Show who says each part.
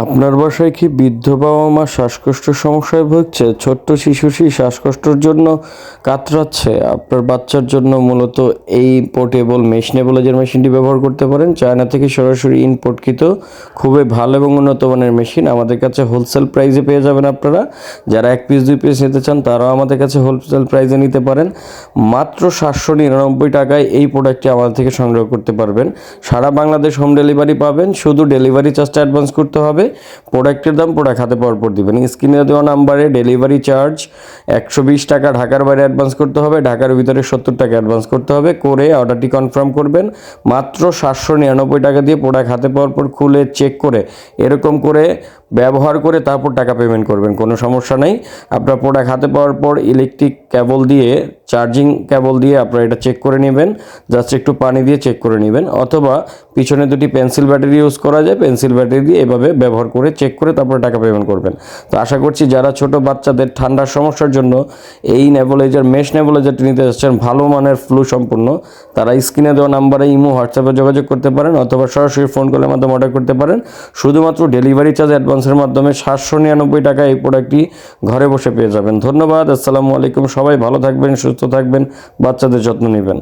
Speaker 1: আপনার বাসায় কি বৃদ্ধ বাবা মা শ্বাসকষ্টের সমস্যায় ভুগছে? ছোট্ট শিশুটি শ্বাসকষ্টের জন্য কাতরাচ্ছে? আপনার বাচ্চার জন্য মূলত এই পোর্টেবল মেশ নেবুলাইজার মেশিনটি ব্যবহার করতে পারেন। চায়না থেকে সরাসরি ইম্পোর্টকৃত খুবই ভালো এবং উন্নত মানের মেশিন। আমাদের কাছে হোলসেল প্রাইসে পেয়ে যাবেন আপনারা। যারা 1 পিস 2 পিস নিতে চান তারাও আমাদের কাছে হোলসেল প্রাইসে নিতে পারেন। মাত্র 799 টাকায় এই প্রোডাক্টটি আমাদের থেকে সংগ্রহ করতে পারবেন। সারা বাংলাদেশ হোম ডেলিভারি পাবেন। শুধু ডেলিভারি চার্জটা অ্যাডভান্স করতে হবে। প্রোডাক্টের দাম প্রোডাক্ট হাতে পাওয়ার পর দিবেন। স্ক্রিনে দেওয়া নাম্বারে ডেলিভারি চার্জ 120 টাকা ঢাকার বাইরে অ্যাডভান্স করতে হবে, ঢাকার ভিতরে 70 টাকা অ্যাডভান্স করতে হবে। করে অর্ডারটি কনফার্ম করবেন। মাত্র 799 টাকা দিয়ে প্রোডাক্ট হাতে পাওয়ার পর খুলে চেক করে এরকম করে ব্যবহার করে তারপর টাকা পেমেন্ট করবেন। কোনো সমস্যা নেই। আপনার প্রোডাক্ট হাতে পাওয়ার পর ইলেকট্রিক কেবল দিয়ে, চার্জিং কেবল দিয়ে আপনারা এটা চেক করে নেবেন। জাস্ট একটু পানি দিয়ে চেক করে নেবেন, অথবা পিছনে দুটি পেন্সিল ব্যাটারি ইউজ করা যায়, পেন্সিল ব্যাটারি দিয়ে এভাবে ব্যবহার করে চেক করে তারপরে টাকা পেমেন্ট করবেন। তো আশা করছি যারা ছোট বাচ্চাদের ঠান্ডার সমস্যার জন্য এই নেবুলাইজার মেশ নেবুলাইজারটি নিতে যাচ্ছেন, ভালো মানের ফ্লু সম্পূর্ণ, তারা স্ক্রিনে দেওয়া নাম্বারে ইমো হোয়াটসঅ্যাপে যোগাযোগ করতে পারেন, অথবা সরাসরি ফোন কলের মাধ্যমে অর্ডার করতে পারেন। শুধুমাত্র ডেলিভারি চার্জ অ্যাডভান্সের মাধ্যমে 799 টাকায় এই প্রোডাক্টটি ঘরে বসে পেয়ে যাবেন। ধন্যবাদ। আসসালামু আলাইকুম। সবাই ভালো থাকবেন, সুস্থ থাকবেন, বাচ্চাদের যত্ন নেবেন।